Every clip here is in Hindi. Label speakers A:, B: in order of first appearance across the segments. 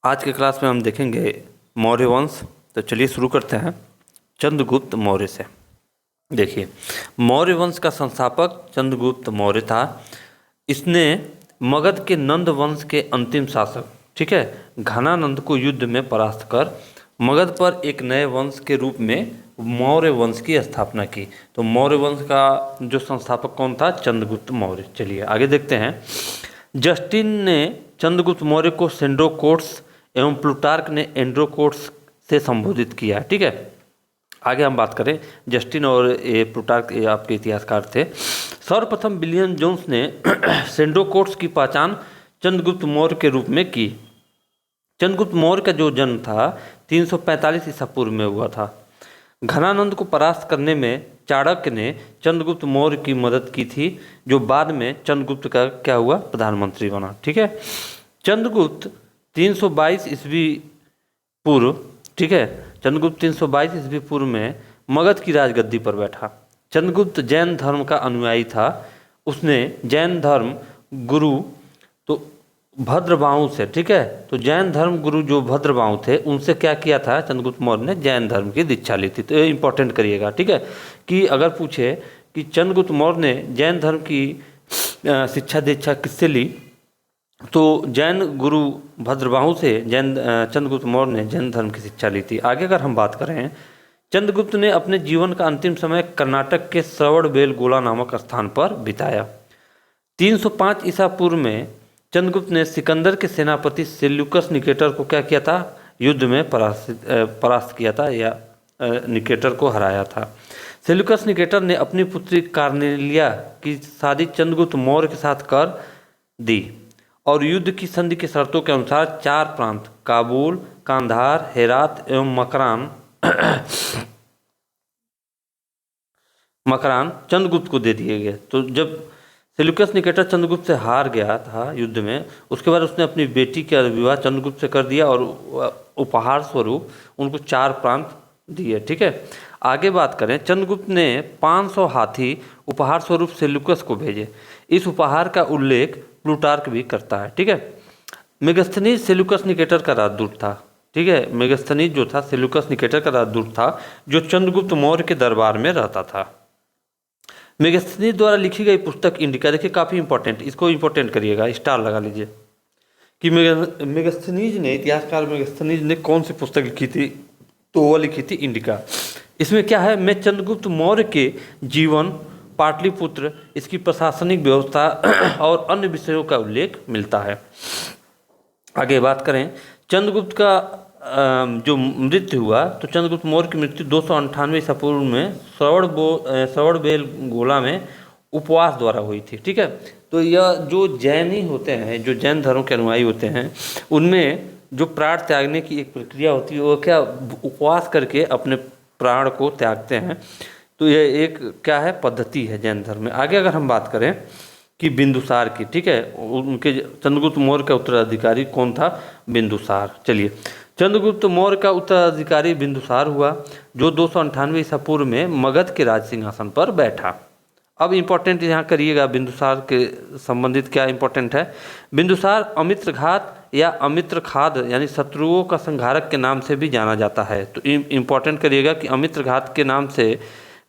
A: आज के क्लास में हम देखेंगे मौर्य वंश। तो चलिए शुरू करते हैं चंद्रगुप्त मौर्य से। देखिए, मौर्य वंश का संस्थापक चंद्रगुप्त मौर्य था। इसने मगध के नंद वंश के अंतिम शासक, ठीक है, घनानंद को युद्ध में परास्त कर मगध पर एक नए वंश के रूप में मौर्य वंश की स्थापना की। तो मौर्य वंश का जो संस्थापक कौन था? चंद्रगुप्त मौर्य। चलिए आगे देखते हैं। जस्टिन ने चंद्रगुप्त मौर्य को सेंड्रोकोट्स एवं प्लूटार्क ने एंड्रोकोट्स से संबोधित किया। ठीक है, आगे हम बात करें। जस्टिन और प्लूटार्क आपके इतिहासकार थे। सर्वप्रथम विलियम जोन्स ने सेंड्रोकोट्स की पहचान चंद्रगुप्त मौर्य के रूप में की। चंद्रगुप्त मौर्य का जो जन्म था 345 ईसा पूर्व में हुआ था। घनानंद को परास्त करने में चाणक्य ने चंद्रगुप्त मौर्य की मदद की थी, जो बाद में चंद्रगुप्त का क्या हुआ? प्रधानमंत्री बना। ठीक है, चंद्रगुप्त 322 ईस्वी पूर्व, ठीक है, चंद्रगुप्त 322 ईस्वी पूर्व में मगध की राजगद्दी पर बैठा। चंद्रगुप्त जैन धर्म का अनुयायी था। उसने जैन धर्म गुरु तो भद्रबाहु से, ठीक है, तो जैन धर्म गुरु जो भद्रबाहु थे उनसे क्या किया था? चंद्रगुप्त मौर्य ने जैन धर्म की दीक्षा ली थी। तो ये इंपॉर्टेंट करिएगा, ठीक है, कि अगर पूछे कि चंद्रगुप्त मौर्य ने जैन धर्म की शिक्षा दीक्षा किससे ली, तो जैन गुरु भद्रबाहु से चंद्रगुप्त मौर्य ने जैन धर्म की शिक्षा ली थी। आगे अगर हम बात करें, चंद्रगुप्त ने अपने जीवन का अंतिम समय कर्नाटक के श्रवणबेलगोला नामक स्थान पर बिताया। 305 ईसा पूर्व में चंद्रगुप्त ने सिकंदर के सेनापति सेल्यूकस निकेटर को क्या किया था? युद्ध में परास्त किया था, या निकेटर को हराया था। सेल्यूकस निकेटर ने अपनी पुत्री कार्नेलिया की शादी चंद्रगुप्त मौर्य के साथ कर दी और युद्ध की संधि की शर्तों के अनुसार 4 प्रांत काबुल, कांधार, हेरात एवं मकरान चंद्रगुप्त को दे दिए गए। तो जब सेल्यूकस निकेटर चंद्रगुप्त से हार गया था युद्ध में, उसके बाद उसने अपनी बेटी का विवाह चंद्रगुप्त से कर दिया और उपहार स्वरूप उनको 4 प्रांत दिए। ठीक है, आगे बात करें। चंद्रगुप्त ने 500 हाथी उपहार स्वरूप सेल्यूकस को भेजे। इस उपहार का उल्लेख प्लूटार्क भी करता है। ठीक है, मेगस्थनीज सेल्यूकस निकेटर का राजदूत था। ठीक है, मेगस्थनीज जो था सेल्यूकस निकेटर का राजदूत था, जो चंद्रगुप्त मौर्य के दरबार में रहता था। मेगस्थनीज द्वारा लिखी गई पुस्तक इंडिका, देखिए काफ़ी इंपॉर्टेंट, इसको इंपॉर्टेंट करिएगा, स्टार लगा लीजिए, कि मेगस्थनीज ने, इतिहासकार मेगस्थनीज ने कौन सी पुस्तक लिखी थी? तो वो लिखी थी इंडिका। इसमें क्या है? मैं चंद्रगुप्त मौर्य के जीवन, पाटलिपुत्र, इसकी प्रशासनिक व्यवस्था और अन्य विषयों का उल्लेख मिलता है। आगे बात करें, चंद्रगुप्त का जो मृत्यु हुआ, तो चंद्रगुप्त मौर्य की मृत्यु 298 ईसा पूर्व में श्रवणबेलगोला में उपवास द्वारा हुई थी। ठीक है, तो यह जो जैनी होते हैं, जो जैन धर्म के अनुयायी होते हैं, उनमें जो प्राण त्यागने की एक प्रक्रिया होती है, वो क्या उपवास करके अपने प्राण को त्यागते हैं। तो यह एक क्या है? पद्धति है जैन धर्म में। आगे अगर हम बात करें कि बिंदुसार की, ठीक है, उनके चंद्रगुप्त मौर्य का उत्तराधिकारी कौन था? बिंदुसार। चलिए, चंद्रगुप्त मौर्य का उत्तराधिकारी बिंदुसार हुआ, जो 298 ईसा पूर्व में मगध के राज सिंहासन पर बैठा। अब इंपॉर्टेंट यहाँ करिएगा, बिंदुसार के संबंधित क्या इंपॉर्टेंट है? बिंदुसार अमित्रघात या अमित्रखाद यानी शत्रुओं का संहारक के नाम से भी जाना जाता है। तो इंपॉर्टेंट करिएगा कि अमित्रघात के नाम से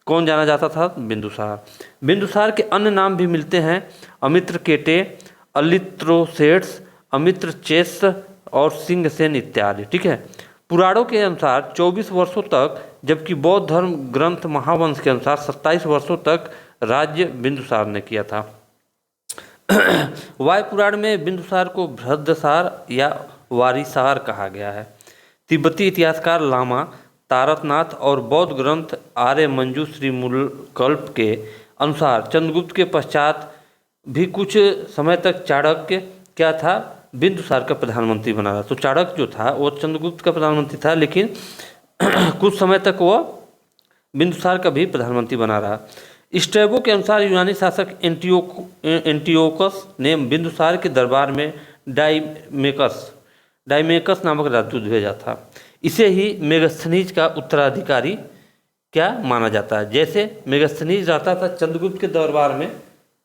A: कौन जाना जाता था? बिंदुसार। बिंदुसार के अन्य नाम भी मिलते हैं, अमित्रकेटे, अलित्रोसेट्स, अमित्रचेस और सिंहसेन इत्यादि। ठीक है, पुराणों के अनुसार 24 वर्षों तक, जबकि बौद्ध धर्म ग्रंथ महावंश के अनुसार 27 वर्षों तक राज्य बिंदुसार ने किया था। वायु पुराण में बिंदुसार को भद्रसार या वारिसार कहा गया है। तिब्बती इतिहासकार लामा तारकनाथ और बौद्ध ग्रंथ आर्य मंजू श्रीमूलकल्प के अनुसार चंद्रगुप्त के पश्चात भी कुछ समय तक चाणक्य क्या था? बिंदुसार का प्रधानमंत्री बना रहा। तो चाणक्य जो था वो चंद्रगुप्त का प्रधानमंत्री था, लेकिन कुछ समय तक वो बिंदुसार का भी प्रधानमंत्री बना रहा। स्ट्रैबो के अनुसार यूनानी शासक एंटियोकस ने बिंदुसार के दरबार में डाइमेकस नामक राजदूत भेजा था। इसे ही मेगस्थनीज का उत्तराधिकारी क्या माना जाता है। जैसे मेगस्थनीज रहता था चंद्रगुप्त के दरबार में,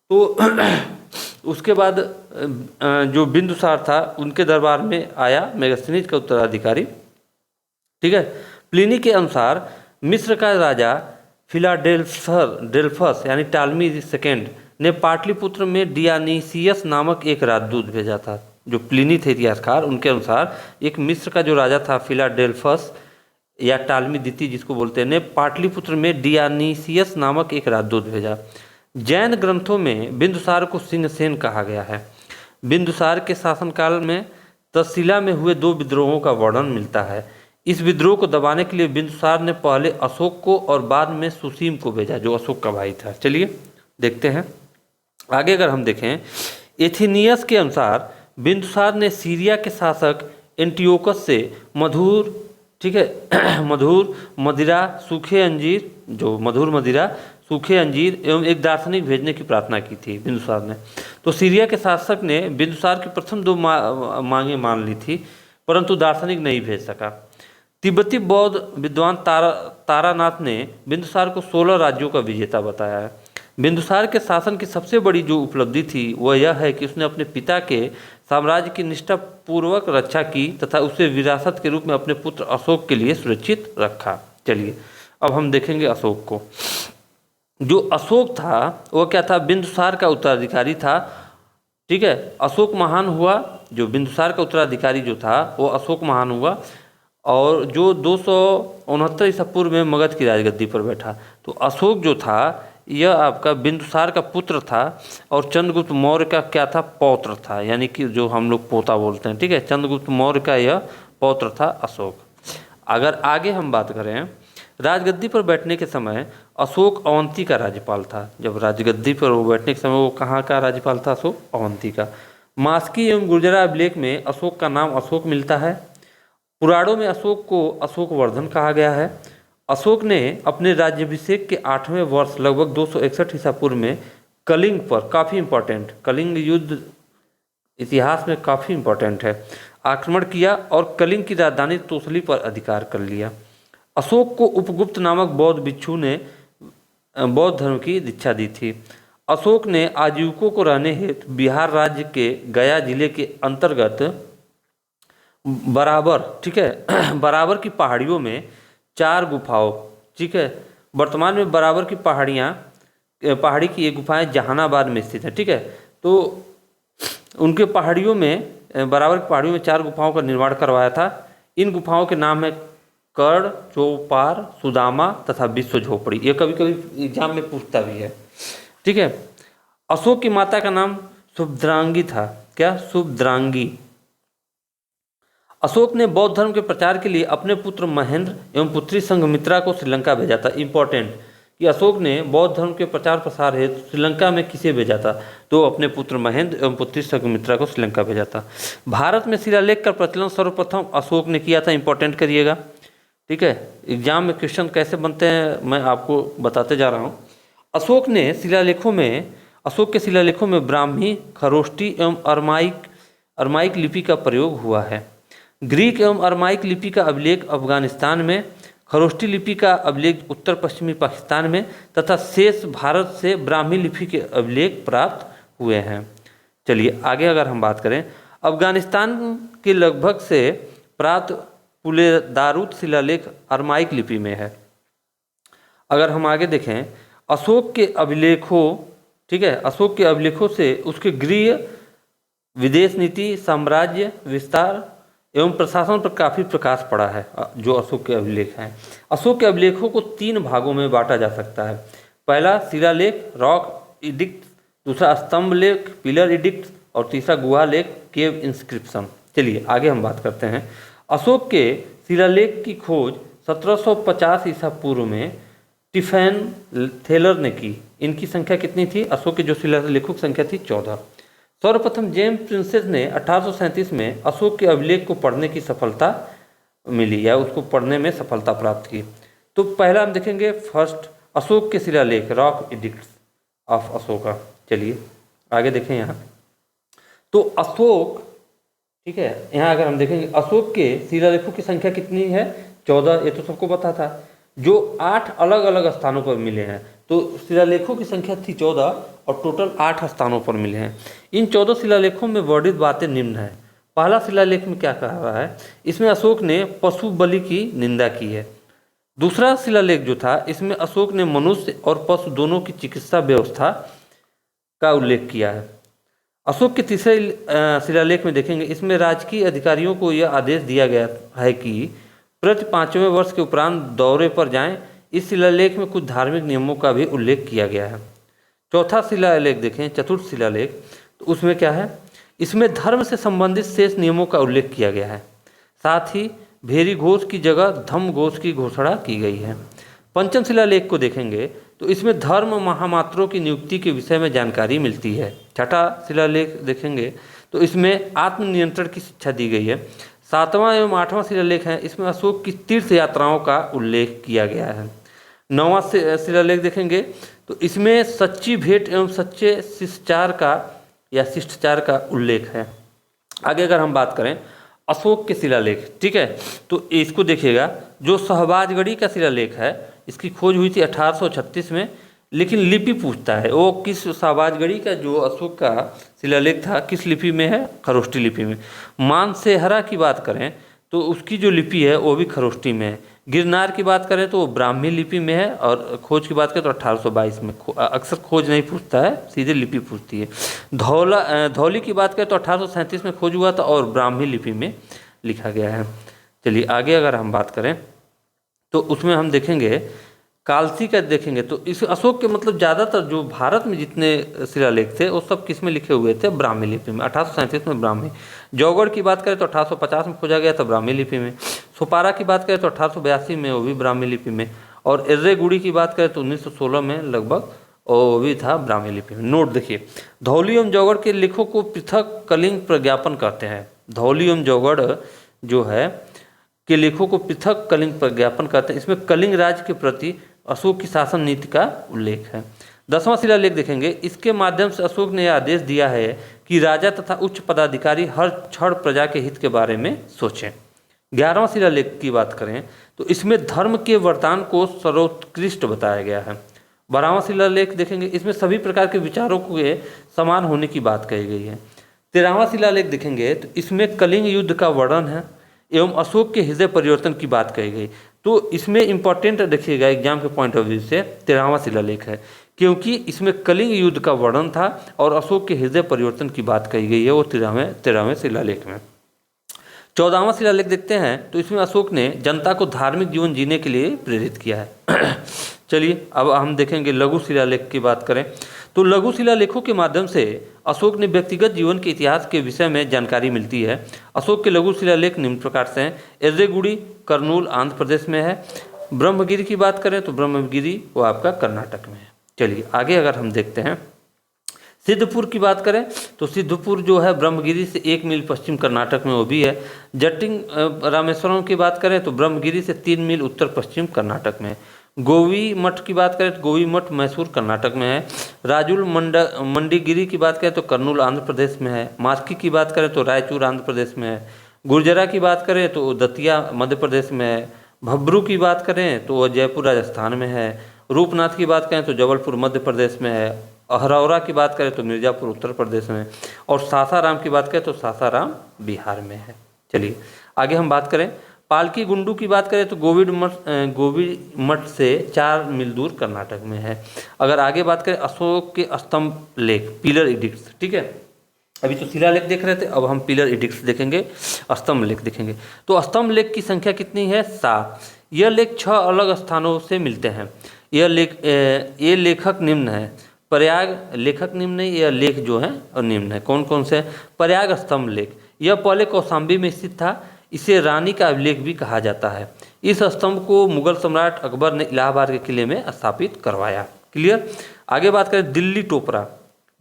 A: तो उसके बाद जो बिंदुसार था उनके दरबार में आया मेगास्थनीज का उत्तराधिकारी। ठीक है, प्लिनी के अनुसार मिस्र का राजा फिलाडेल्फस यानी टालमी सेकेंड ने पाटलिपुत्र में डियानीसियस नामक एक राजदूत भेजा था। जो प्लिनी थे इतिहासकार, उनके अनुसार एक मिस्र का जो राजा था फिलाडेल्फस या टालमी द्वितीय जिसको बोलते हैं, ने पाटलिपुत्र में डियानीसियस नामक एक राजदूत भेजा। जैन ग्रंथों में बिंदुसार को सिंहसेन कहा गया है। बिंदुसार के शासनकाल में तक्षशिला में हुए 2 विद्रोहों का वर्णन मिलता है। इस विद्रोह को दबाने के लिए बिंदुसार ने पहले अशोक को और बाद में सुसीम को भेजा, जो अशोक का भाई था। चलिए देखते हैं आगे। अगर हम देखें, एथिनियस के अनुसार बिंदुसार ने सीरिया के शासक एंटियोकस से मधुर, ठीक है, मधुर मदिरा, सूखे अंजीर, जो मधुर मदिरा, सूखे अंजीर एवं एक दार्शनिक भेजने की प्रार्थना की थी बिंदुसार ने। तो सीरिया के शासक ने बिंदुसार की प्रथम 2 मांगें मान ली थी, परंतु दार्शनिक नहीं भेज सका। तिब्बती बौद्ध विद्वान तारानाथ ने बिंदुसार को 16 राज्यों का विजेता बताया है। बिंदुसार के शासन की सबसे बड़ी जो उपलब्धि थी वह यह है कि उसने अपने पिता के साम्राज्य की निष्ठापूर्वक रक्षा की तथा उसे विरासत के रूप में अपने पुत्र अशोक के लिए सुरक्षित रखा। चलिए अब हम देखेंगे अशोक को। जो अशोक था वह क्या था? बिंदुसार का उत्तराधिकारी था। ठीक है, अशोक महान हुआ। जो बिंदुसार का उत्तराधिकारी जो था वो अशोक महान हुआ और जो 269 ईसा पूर्व में मगध की राजगद्दी पर बैठा। तो अशोक जो था यह आपका बिंदुसार का पुत्र था और चंद्रगुप्त मौर्य का क्या था? पौत्र था, यानी कि जो हम लोग पोता बोलते हैं। ठीक है, चंद्रगुप्त मौर्य का यह पौत्र था अशोक। अगर आगे हम बात करें, राजगद्दी पर बैठने के समय अशोक अवंती का राज्यपाल था। जब राजगद्दी पर वो बैठने के समय वो कहाँ का राज्यपाल था? अशोक अवंती का। मास्की एवं गुर्जरा अभिलेख में अशोक का नाम अशोक मिलता है। पुराणों में अशोक को अशोकवर्धन कहा गया है। अशोक ने अपने राज्याभिषेक के 8वें वर्ष लगभग 261 ईसा पूर्व में कलिंग पर, काफ़ी इंपॉर्टेंट, कलिंग युद्ध इतिहास में काफ़ी इंपॉर्टेंट है, आक्रमण किया और कलिंग की राजधानी तोसली पर अधिकार कर लिया। अशोक को उपगुप्त नामक बौद्ध भिक्षु ने बौद्ध धर्म की दीक्षा दी थी। अशोक ने आजीविकों को रहने हेतु बिहार राज्य के गया जिले के अंतर्गत बराबर, ठीक है, बराबर की पहाड़ियों में 4 गुफाओं, ठीक है, वर्तमान में बराबर की पहाड़ी की ये गुफाएं जहानाबाद में स्थित हैं। ठीक है, तो उनके पहाड़ियों में, बराबर की पहाड़ियों में 4 गुफाओं का निर्माण करवाया था। इन गुफाओं के नाम है कर्ण, चौपार, सुदामा तथा विश्व झोपड़ी। ये कभी कभी एग्जाम में पूछता भी है। ठीक है, अशोक की माता का नाम सुभद्रांगी था। क्या? सुभद्रांगी। अशोक ने बौद्ध धर्म के प्रचार के लिए अपने पुत्र महेंद्र एवं पुत्री संघमित्रा को श्रीलंका भेजा था। इंपॉर्टेंट कि अशोक ने बौद्ध धर्म के प्रचार प्रसार हेतु श्रीलंका में किसे भेजा था? तो अपने पुत्र महेंद्र एवं पुत्री संघमित्रा को श्रीलंका भेजा था। भारत में शिलालेख का प्रचलन सर्वप्रथम अशोक ने किया था। इंपॉर्टेंट करिएगा। ठीक है, एग्जाम में क्वेश्चन कैसे बनते हैं मैं आपको बताते जा रहा हूँ। अशोक के शिलालेखों में ब्राह्मी, खरोष्टी एवं अरमाइक लिपि का प्रयोग हुआ है। ग्रीक एवं अरमाइक लिपि का अभिलेख अफगानिस्तान में, खरोष्टी लिपि का अभिलेख उत्तर पश्चिमी पाकिस्तान में तथा शेष भारत से ब्राह्मी लिपि के अभिलेख प्राप्त हुए हैं। चलिए आगे अगर हम बात करें, अफगानिस्तान के लगभग से प्राप्त पुलेदारुत शिलालेख अरमाइक लिपि में है। अगर हम आगे देखें, अशोक के अभिलेखों, ठीक है, अशोक के अभिलेखों से उसके गृह, विदेश नीति, साम्राज्य विस्तार एवं प्रशासन पर काफ़ी प्रकाश पड़ा है। जो अशोक के अभिलेख हैं, अशोक के अभिलेखों को 3 भागों में बांटा जा सकता है। पहला शिलालेख, रॉक इडिक्ट, दूसरा स्तंभ लेख, पिलर इडिक्ट और तीसरा गुहा लेख, केव इंस्क्रिप्शन। चलिए आगे हम बात करते हैं। अशोक के शिलालेख की खोज 1750 ईसा पूर्व में टिफैन थेलर ने की। इनकी संख्या कितनी थी? अशोक के जो शिलालेखों की संख्या थी 14। सर्वप्रथम जेम्स प्रिंसेस ने 1837 में अशोक के अभिलेख को पढ़ने की सफलता मिली या उसको पढ़ने में सफलता प्राप्त की। तो पहला हम देखेंगे फर्स्ट अशोक के शिलालेख, रॉक एडिक्ट्स ऑफ अशोका। चलिए आगे देखें यहाँ। तो अशोक, ठीक है, यहाँ अगर हम देखेंगे अशोक के शिलालेखों की संख्या कितनी है? 14। ये तो सबको पता था। जो 8 अलग अलग स्थानों पर मिले हैं। तो शिलालेखों की संख्या थी 14 और टोटल 8 स्थानों पर मिले हैं। इन 14 शिलालेखों में वर्णित बातें निम्न है। पहला शिलालेख में क्या कहा रहा है, इसमें अशोक ने पशु बलि की निंदा की है। दूसरा शिलालेख जो था, इसमें अशोक ने मनुष्य और पशु दोनों की चिकित्सा व्यवस्था का उल्लेख किया है। अशोक के तीसरे शिलालेख में देखेंगे, इसमें राजकीय अधिकारियों को यह आदेश दिया गया है कि प्रति 5वें वर्ष के उपरांत दौरे पर जाएं। इस शिलालेख में कुछ धार्मिक नियमों का भी उल्लेख किया गया है। चौथा शिलालेख देखें, चतुर्थ शिलालेख, तो उसमें क्या है, इसमें धर्म से संबंधित शेष नियमों का उल्लेख किया गया है। साथ ही भेरी घोष की जगह धम्म घोष की घोषणा की गई है। पंचम शिलालेख को देखेंगे तो इसमें धर्म महामात्रों की नियुक्ति के विषय में जानकारी मिलती है। छठा शिलालेख देखेंगे तो इसमें आत्मनियंत्रण की शिक्षा दी गई है। सातवां एवं आठवां शिलालेख है, इसमें अशोक की तीर्थ यात्राओं का उल्लेख किया गया है। नौवां शिलालेख देखेंगे तो इसमें सच्ची भेंट एवं सच्चे शिष्टाचार का उल्लेख है। आगे अगर हम बात करें अशोक के शिलालेख, ठीक है, तो इसको देखिएगा, जो शहबाजगढ़ी का शिलालेख है इसकी खोज हुई थी 1836 में, लेकिन लिपि पूछता है वो किस, शहबाजगढ़ी का जो अशोक का शिलालेख था किस लिपि में है, खरोष्टी लिपि में। मानसेहरा की बात करें तो उसकी जो लिपि है वो भी खरोष्टी में है। गिरनार की बात करें तो वो ब्राह्मी लिपि में है, और खोज की बात करें तो 1822 में। अक्सर खोज नहीं पूछता है, सीधे लिपि पूछती है। धौली की बात करें तो 1837 में खोज हुआ था और ब्राह्मी लिपि में लिखा गया है। चलिए आगे अगर हम बात करें तो उसमें हम देखेंगे कालसी का देखेंगे तो इस अशोक के मतलब ज़्यादातर जो भारत में जितने शिलालेख थे वो सब किस में लिखे हुए थे, ब्राह्मी लिपि में। 1837 में ब्राह्मी। जौगढ़ की बात करें तो 1850 में खोजा गया था, ब्राह्मी लिपि में। सुपारा की बात करें तो 1882 में, वो भी ब्राह्मी लिपि में। और एर्रेगुड़ी की बात करें तो 1916 में लगभग, और वो भी था ब्राह्मी लिपि में। नोट देखिए, धौली एवं जौगढ़ के लेखों को पृथक कलिंग प्रज्ञापन कहते हैं। धौली एवं जौगढ़ जो है के लेखों को पृथक कलिंग प्रज्ञापन कहते हैं। इसमें कलिंग राज्य के प्रति अशोक की शासन नीति का उल्लेख है। 10वां शिलालेख देखेंगे, इसके माध्यम से अशोक ने यह आदेश दिया है कि राजा तथा उच्च पदाधिकारी हर क्षण प्रजा के हित के बारे में सोचें। 11वां शिलालेख की बात करें तो इसमें धर्म के वरदान को सर्वोत्कृष्ट बताया गया है। 12वां शिलालेख देखेंगे, इसमें सभी प्रकार के विचारों के समान होने की बात कही गई है। 13वां शिलालेख देखेंगे तो इसमें कलिंग युद्ध का वर्णन है एवं अशोक के हृदय परिवर्तन की बात कही गई। तो इसमें इंपॉर्टेंट देखिएगा एग्जाम के पॉइंट ऑफ व्यू से 13वां शिलालेख है, क्योंकि इसमें कलिंग युद्ध का वर्णन था और अशोक के हृदय परिवर्तन की बात कही गई है वो 13वें शिलालेख में। 14वां शिलालेख देखते हैं तो इसमें अशोक ने जनता को धार्मिक जीवन जीने के लिए प्रेरित किया है। चलिए अब हम देखेंगे लघु शिलालेख की बात करें तो लघु शिलालेखों के माध्यम से अशोक ने व्यक्तिगत जीवन के इतिहास के विषय में जानकारी मिलती है। अशोक के लघु शिलालेख निम्न प्रकार से हैं। एर्रेगुड़ी कर्नूल आंध्र प्रदेश में है। ब्रह्मगिरी की बात करें तो ब्रह्मगिरी वो आपका कर्नाटक में है। चलिए आगे अगर हम देखते हैं सिद्धपुर की बात करें तो सिद्धपुर जो है ब्रह्मगिरी से 1 मील पश्चिम कर्नाटक में वो भी है। जटिंग रामेश्वरम की बात करें तो ब्रह्मगिरी से 3 मील उत्तर पश्चिम कर्नाटक में। गोवी मठ की बात करें तो गोवी मठ मैसूर कर्नाटक में है। राजुल मंडीगिरी की बात करें तो कर्नूल आंध्र प्रदेश में है। मास्की की बात करें तो रायचूर आंध्र प्रदेश में है। गुर्जरा की बात करें तो दतिया मध्य प्रदेश में है। भब्रू की बात करें तो वह जयपुर राजस्थान में है। रूपनाथ की बात करें तो जबलपुर मध्य प्रदेश में है। अहरौरा की बात करें तो मिर्ज़ापुर उत्तर प्रदेश में। और सासाराम की बात करें तो सासाराम बिहार में है। चलिए आगे हम बात करें पालकी गुंडू की बात करें तो गोवी मठ से 4 मील दूर कर्नाटक में है। अगर आगे बात करें अशोक के स्तंभ लेख पिलर एडिक्ट्स, ठीक है, अभी तो शिलालेख देख रहे थे, अब हम पिलर एडिक्ट्स देखेंगे, स्तंभ लेख देखेंगे। तो स्तंभ लेख की संख्या कितनी है? 7। यह लेख 6 अलग स्थानों से मिलते हैं। ये लेखक निम्न है। प्रयाग लेखक निम्न है, यह लेख जो है और निम्न है। कौन कौन से? प्रयाग स्तंभ लेख, यह पहले कौशाम्बी में स्थित था। इसे रानी का अभिलेख भी कहा जाता है। इस स्तंभ को मुगल सम्राट अकबर ने इलाहाबाद के किले में स्थापित करवाया। क्लियर। आगे बात करें दिल्ली टोपरा।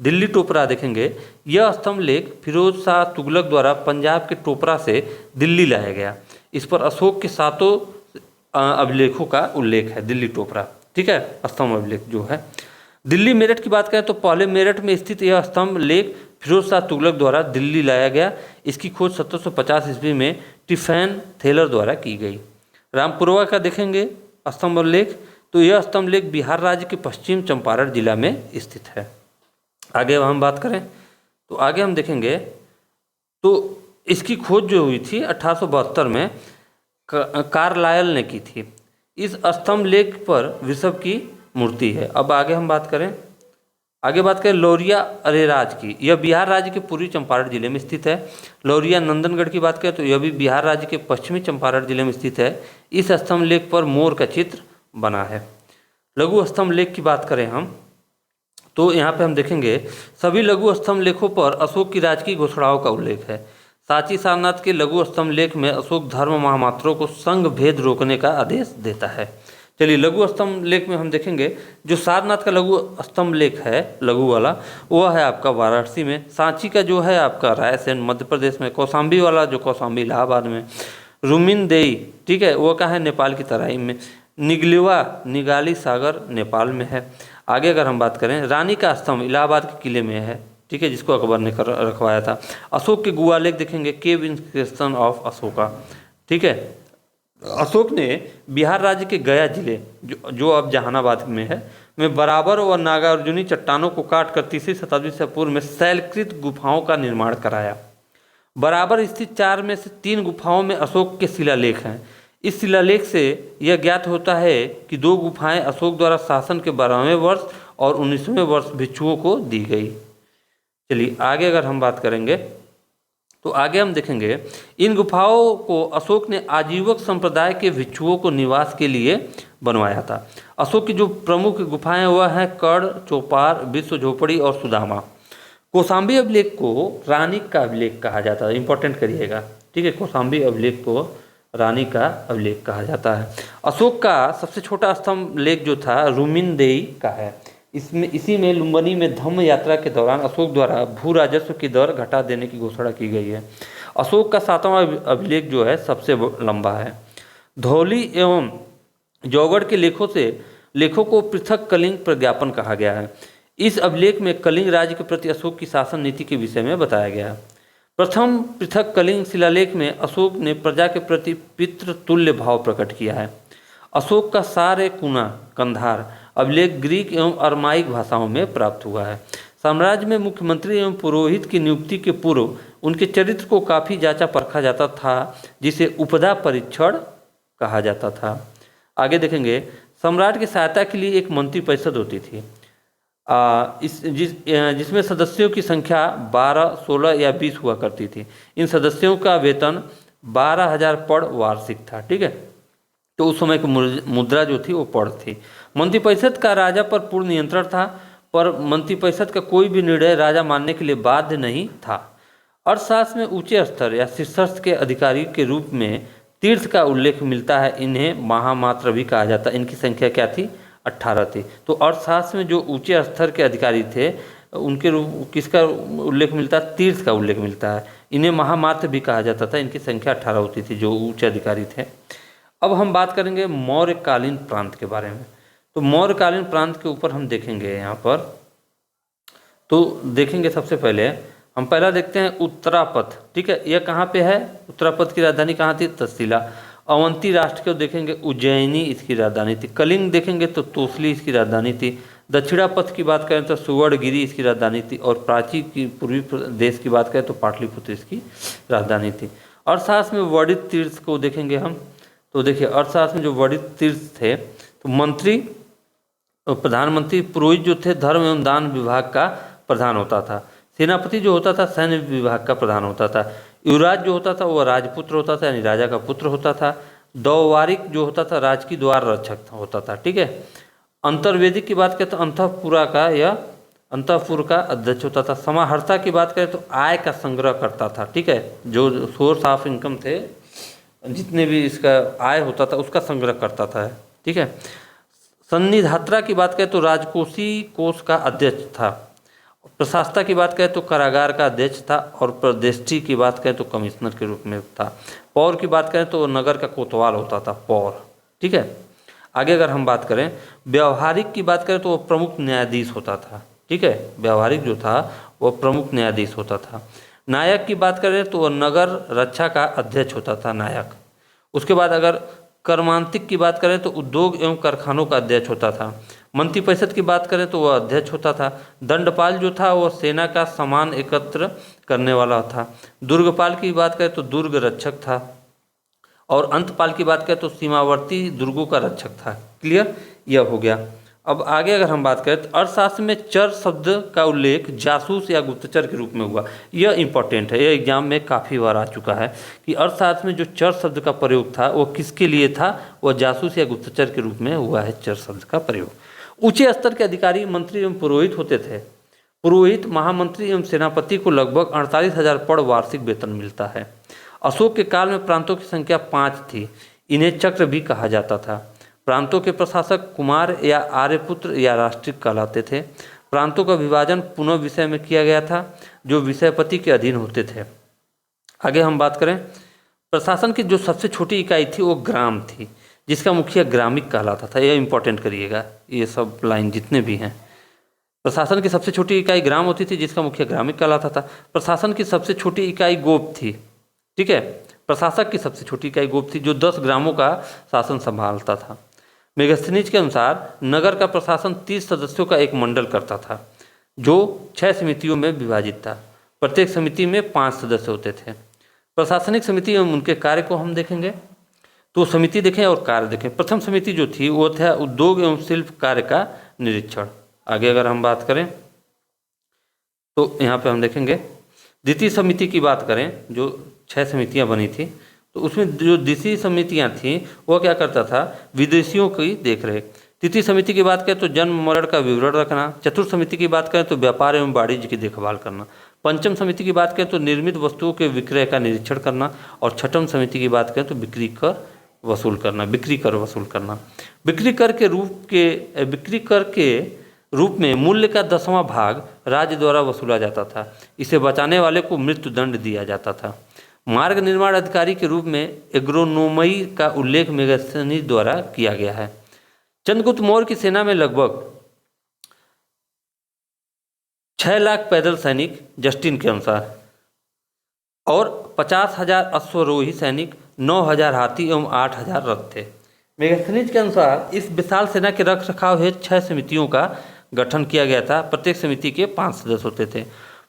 A: दिल्ली टोपरा देखेंगे, यह स्तंभ लेख फिरोज शाह तुगलक द्वारा पंजाब के टोपरा से दिल्ली लाया गया। इस पर अशोक के 7 अभिलेखों का उल्लेख है। दिल्ली टोपरा, ठीक है, स्तंभ अभिलेख जो है। दिल्ली मेरठ की बात करें तो पहले मेरठ में स्थित यह स्तंभ लेख फिरोज शाह तुगलक द्वारा दिल्ली लाया गया। इसकी खोज 1750 ईस्वी में टिफैन थेलर द्वारा की गई। रामपुरवा का देखेंगे स्तंभ लेख, तो यह स्तंभ लेख बिहार राज्य के पश्चिम चंपारण जिला में स्थित है। आगे हम बात करें तो आगे हम देखेंगे तो इसकी खोज जो हुई थी 1872 में कार्लायल ने की थी। इस स्तंभ लेख पर वृषभ की मूर्ति है। अब आगे हम बात करें, लौरिया अरेराज की। यह बिहार राज्य के पूर्वी चंपारण जिले में स्थित है। लौरिया नंदनगढ़ की बात करें तो यह भी बिहार राज्य के पश्चिमी चंपारण जिले में स्थित है। इस स्तंभ लेख पर मोर का चित्र बना है। लघु स्तंभ लेख की बात करें हम तो यहाँ पे हम देखेंगे सभी लघु स्तंभ लेखों पर अशोक की राजकीय घोषणाओं का उल्लेख है। सांची सारनाथ के लघु स्तंभ लेख में अशोक धर्म महामात्रों को संघ भेद रोकने का आदेश देता है। चलिए लघु स्तंभ लेख में हम देखेंगे जो सारनाथ का लघु स्तंभ लेख है लघु वाला, वह है आपका वाराणसी में। सांची का जो है आपका रायसेन मध्य प्रदेश में। कौशाम्बी वाला जो कौशाम्बी इलाहाबाद में। रुमिनदेई, ठीक है, वो कहाँ है, नेपाल की तराई में। निगलिवा निगाली सागर नेपाल में है। आगे अगर हम बात करें रानी का स्तंभ इलाहाबाद के किले में है, ठीक है, जिसको अकबर ने रखवाया था। अशोक के गुहा लेख देखेंगे केव इंस्क्रिप्शन ऑफ अशोका, ठीक है। अशोक ने बिहार राज्य के गया जिले जो अब जहानाबाद में है में बराबर व नागार्जुनी चट्टानों को काट कर 3वीं शताब्दी से पूर्व में शैलकृत गुफाओं का निर्माण कराया। बराबर स्थित 4 में से 3 गुफाओं में अशोक के शिलालेख हैं। इस शिलालेख से यह ज्ञात होता है कि 2 गुफाएं अशोक द्वारा शासन के 12वें वर्ष और 19वें वर्ष भिक्षुओं को दी गई। चलिए आगे अगर हम बात करेंगे तो आगे हम देखेंगे इन गुफाओं को अशोक ने आजीवक संप्रदाय के भिक्षुओं को निवास के लिए बनवाया था। अशोक की जो प्रमुख गुफाएं वह हैं कड़, चौपार, विश्व झोपड़ी और सुदामा। कौशाम्बी अभिलेख को रानी का अभिलेख कहा जाता है, इंपॉर्टेंट करिएगा, ठीक है। कौशाम्बी अभिलेख को रानी का अभिलेख कहा जाता है। अशोक का सबसे छोटा स्तंभ लेख जो था रुमिनदेई का है। इसी में लुम्बिनी में धम्म यात्रा के दौरान अशोक द्वारा भू राजस्व की दर घटा देने की घोषणा की गई है। अशोक का 7वां अभिलेख जो है सबसे लंबा है। धौली एवं जौगढ़ के लेखों को पृथक कलिंग प्रज्ञापन कहा गया है। इस अभिलेख में कलिंग राज्य के प्रति अशोक की शासन नीति के विषय में बताया गया है। प्रथम पृथक कलिंग शिलालेख में अशोक ने प्रजा के प्रति पितृतुल्य भाव प्रकट किया है। अशोक का सारे कुना कंधार अभिलेख ग्रीक एवं अरमाइक भाषाओं में प्राप्त हुआ है। साम्राज्य में मुख्यमंत्री एवं पुरोहित की नियुक्ति के पूर्व उनके चरित्र को काफ़ी जांचा परखा जाता था, जिसे उपदा परीक्षण कहा जाता था। आगे देखेंगे सम्राट की सहायता के लिए एक मंत्री परिषद होती थी, जिसमें सदस्यों की संख्या 12, 16 या 20 हुआ करती थी। इन सदस्यों का वेतन 12,000 पड़ वार्षिक था, ठीक है। तो उस समय की मुद्रा जो थी वो पड़ थी। मंत्रिपरिषद का राजा पर पूर्ण नियंत्रण था, पर मंत्रिपरिषद का कोई भी निर्णय राजा मानने के लिए बाध्य नहीं था। अर्थशास्त्र में ऊंचे स्तर या शीर्षस्थ के अधिकारी के रूप में तीर्थ का उल्लेख मिलता है। इन्हें महामात्र भी कहा जाता है। इनकी संख्या क्या थी? 18 थी। तो अर्थशास्त्र में जो ऊंचे स्तर के अधिकारी थे उनके रूप किसका उल्लेख मिलता है? तीर्थ का उल्लेख मिलता है। इन्हें महामात्र भी कहा जाता था। इनकी संख्या 18 होती थी जो ऊंचे अधिकारी थे। अब हम बात करेंगे मौर्यकालीन प्रांत के बारे में। तो मौर्यकालीन प्रांत के ऊपर हम देखेंगे यहाँ पर, तो देखेंगे सबसे पहले हम पहला देखते हैं उत्तरापथ, ठीक है। यह कहाँ पे है? उत्तरापथ की राजधानी कहाँ थी? तक्षशिला। अवंती राष्ट्र को देखेंगे उज्जैनी इसकी राजधानी थी। कलिंग देखेंगे तो तोसली इसकी राजधानी थी। दक्षिणापथ की बात करें तो सुवर्णगिरी इसकी राजधानी थी। और प्राची की पूर्वी देश की बात करें तो पाटलिपुत्र इसकी राजधानी थी। अर्थशास्त्र में वर्णित तीर्थ को देखेंगे हम, तो देखिए अर्थशास्त्र में जो वर्णित तीर्थ थे तो मंत्री, प्रधानमंत्री, पुरोहित जो थे धर्म एवं दान विभाग का प्रधान होता था। सेनापति जो होता था सैन्य विभाग का प्रधान होता था। युवराज जो होता था वह राजपुत्र होता था, यानी राजा का पुत्र होता था। दौवारिक जो होता था राज की द्वार रक्षक होता था, ठीक है। अंतर्वेदिक की बात करें तो अंतःपुरा का या अंतःपुर का अध्यक्ष होता था। समाहर्ता की बात करें तो आय का संग्रह करता था, ठीक है। जो सोर्स ऑफ इनकम थे, जितने भी इसका आय होता था उसका संग्रह करता था, ठीक है। सन्निधात्रा की बात करें तो राजकोषी कोष का अध्यक्ष था। प्रशासता की बात करें तो कारागार का अध्यक्ष था। और प्रदेष्टि की बात करें तो कमिश्नर के रूप में था। पौर की बात करें तो नगर का कोतवाल होता था, पौर, ठीक है। आगे अगर हम बात करें व्यावहारिक की बात करें तो वह प्रमुख न्यायाधीश होता था, ठीक है। व्यावहारिक जो था वह प्रमुख न्यायाधीश होता था। नायक की बात करें तो वह नगर रक्षा का अध्यक्ष होता था, नायक। उसके बाद अगर कर्मांतिक की बात करें तो उद्योग एवं कारखानों का अध्यक्ष होता था। मंत्रिपरिषद की बात करें तो वह अध्यक्ष होता था। दंडपाल जो था वह सेना का सामान एकत्र करने वाला था। दुर्गपाल की बात करें तो दुर्ग रक्षक था। और अंतपाल की बात करें तो सीमावर्ती दुर्गों का रक्षक था। क्लियर, यह हो गया। अब आगे अगर हम बात करें तो अर्थशास्त्र में चर शब्द का उल्लेख जासूस या गुप्तचर के रूप में हुआ। यह इंपॉर्टेंट है, यह एग्जाम में काफ़ी बार आ चुका है कि अर्थशास्त्र में जो चर शब्द का प्रयोग था वो किसके लिए था, वह जासूस या गुप्तचर के रूप में हुआ है चर शब्द का प्रयोग। ऊंचे स्तर के अधिकारी मंत्री एवं पुरोहित होते थे। पुरोहित, महामंत्री एवं सेनापति को लगभग 48,000 पड़ वार्षिक वेतन मिलता है। अशोक के काल में प्रांतों की संख्या 5 थी। इन्हें चक्र भी कहा जाता था। प्रांतों के प्रशासक कुमार या आर्यपुत्र या राष्ट्रिक कहलाते थे। प्रांतों का विभाजन पुनः विषय में किया गया था जो विषयपति के अधीन होते थे। आगे हम बात करें, प्रशासन की जो सबसे छोटी इकाई थी वो ग्राम थी, जिसका मुखिया ग्रामिक कहलाता था। यह इंपॉर्टेंट करिएगा, ये सब लाइन जितने भी हैं। प्रशासन की सबसे छोटी इकाई ग्राम होती थी जिसका मुखिया ग्रामिक कहलाता था। प्रशासन की सबसे छोटी इकाई गोप थी। ठीक है, प्रशासक की सबसे छोटी इकाई गोप थी जो 10 ग्रामों का शासन संभालता था। मेगास्थनीज के अनुसार नगर का प्रशासन 30 सदस्यों का एक मंडल करता था जो 6 समितियों में विभाजित था। प्रत्येक समिति में 5 सदस्य होते थे। प्रशासनिक समिति एवं उनके कार्य को हम देखेंगे तो समिति देखें और कार्य देखें। प्रथम समिति जो थी वो था उद्योग एवं शिल्प कार्य का निरीक्षण। आगे अगर हम बात करें तो यहाँ पे हम देखेंगे द्वितीय समिति की बात करें जो 6 समितियाँ बनी थी, तो उसमें जो द्वितीय समितियाँ थीं वह क्या करता था, विदेशियों की देखरेख। तृतीय समिति की बात करें तो जन्म मरण का विवरण रखना। चतुर्थ समिति की बात करें तो व्यापार एवं वाणिज्य की देखभाल करना। पंचम समिति की बात करें तो निर्मित वस्तुओं के विक्रय का निरीक्षण करना। और छठम समिति की बात करें तो बिक्री कर वसूल करना। बिक्री कर के रूप में मूल्य का 10वां भाग राज्य द्वारा वसूला जाता था। इसे बचाने वाले को मृत्युदंड दिया जाता था। मार्ग निर्माण अधिकारी के रूप में एग्रोनोमई का उल्लेख मेगास्थनीज द्वारा किया गया है। चंद्रगुप्त मौर्य की सेना में लगभग 6 लाख पैदल सैनिक जस्टिन के अनुसार और 50,000 अश्वरोही सैनिक, 9,000 हाथी एवं 8,000 रथ थे। मेगास्थनीज के अनुसार इस विशाल सेना के रख रखाव हेतु 6 समितियों का गठन किया गया था। प्रत्येक समिति के 5 सदस्य होते थे।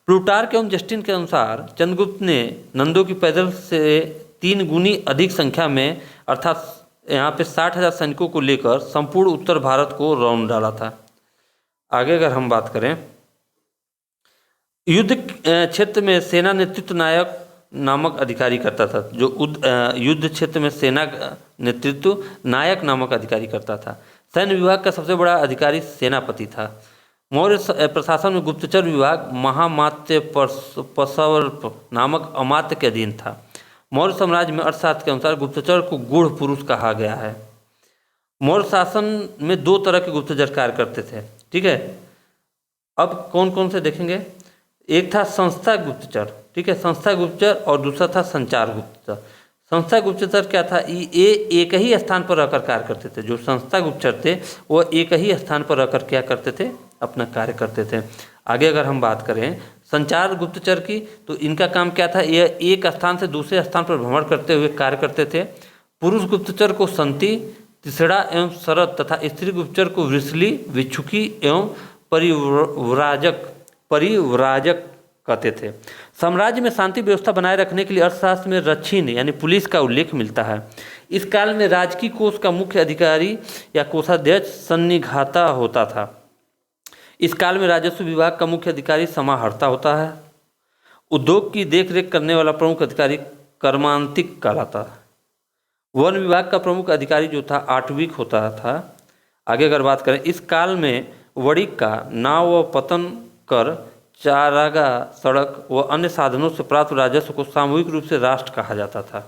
A: प्लूटार्क एवं जस्टिन के अनुसार चंद्रगुप्त ने नंदों की पैदल से 3 गुनी अधिक संख्या में अर्थात यहाँ पे 60,000 सैनिकों को लेकर संपूर्ण उत्तर भारत को रौंद डाला था। आगे अगर हम बात करें, युद्ध क्षेत्र में सेना नेतृत्व नायक नामक अधिकारी करता था। जो युद्ध क्षेत्र में सेना नेतृत्व नायक नामक अधिकारी करता था। सैन्य विभाग का सबसे बड़ा अधिकारी सेनापति था। मौर्य प्रशासन में गुप्तचर विभाग महामात्य पसवर्प नामक अमात्य के अधीन था। मौर्य साम्राज्य में अर्थशास्त्र के अनुसार गुप्तचर को गूढ़ पुरुष कहा गया है। मौर्य शासन में 2 तरह के गुप्तचर कार्य करते थे। ठीक है, अब कौन कौन से देखेंगे। एक था संस्था गुप्तचर, ठीक है, संस्था गुप्तचर, और दूसरा था संचार गुप्तचर। संस्था गुप्तचर क्या था, ये एक ही स्थान पर रहकर कार्य करते थे। जो संस्था गुप्तचर थे वो एक ही स्थान पर रहकर क्या करते थे, अपना कार्य करते थे। आगे अगर हम बात करें संचार गुप्तचर की, तो इनका काम क्या था, यह एक स्थान से दूसरे स्थान पर भ्रमण करते हुए कार्य करते थे। पुरुष गुप्तचर को संति, तिसड़ा एवं शरद तथा स्त्री गुप्तचर को वृषली, विच्छुकी एवं परिव्राजक कहते थे। साम्राज्य में शांति व्यवस्था बनाए रखने के लिए अर्थशास्त्र में रक्षिण यानी पुलिस का उल्लेख मिलता है। इस काल में राजकीय कोष का मुख्य अधिकारी या कोषाध्यक्ष सन्निघाता होता था। इस काल में राजस्व विभाग का मुख्य अधिकारी समाहर्ता होता है। उद्योग की देखरेख करने वाला प्रमुख अधिकारी कर्मांतिक कहलाता है। वन विभाग का प्रमुख अधिकारी जो था आटविक होता था। आगे अगर बात करें, इस काल में वणिक का नाव व पतन कर, चारागाह, सड़क व अन्य साधनों से प्राप्त राजस्व को सामूहिक रूप से राष्ट्र कहा जाता था।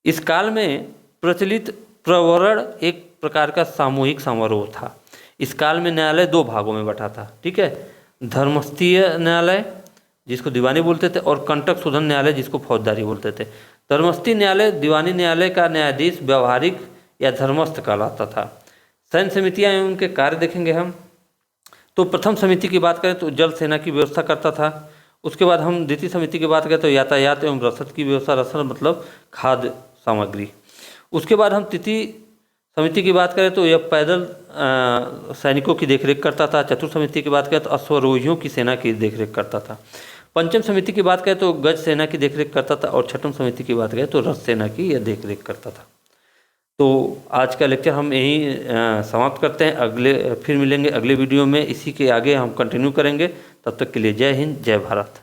A: इस काल में प्रचलित प्रवरण एक प्रकार का सामूहिक समारोह था। इस काल में न्यायालय 2 भागों में बटा था। ठीक है, धर्मस्थीय न्यायालय जिसको दीवानी बोलते थे और कंटक शोधन न्यायालय जिसको फौजदारी बोलते थे। धर्मस्थीय न्यायालय दीवानी न्यायालय का न्यायाधीश व्यवहारिक या धर्मस्थ कहलाता था। सैन्य समितियाँ एवं उनके कार्य देखेंगे हम। तो प्रथम समिति की बात करें तो जल सेना की व्यवस्था करता था। उसके बाद हम द्वितीय समिति की बात करें तो यातायात एवं रसद की व्यवस्था, रसद मतलब खाद्य सामग्री। उसके बाद हम तृतीय समिति की बात करें तो यह पैदल सैनिकों की देखरेख करता था। चतुर्थ समिति की बात करें तो अश्वरोहियों की सेना की देखरेख करता था। पंचम समिति की बात करें तो गज सेना की देखरेख करता था। और छठम समिति की बात करें तो रथ सेना की यह देखरेख करता था। तो आज का लेक्चर हम यहीं समाप्त करते हैं। फिर मिलेंगे अगले वीडियो में। इसी के आगे हम कंटिन्यू करेंगे। तब तक के लिए जय हिंद, जय भारत।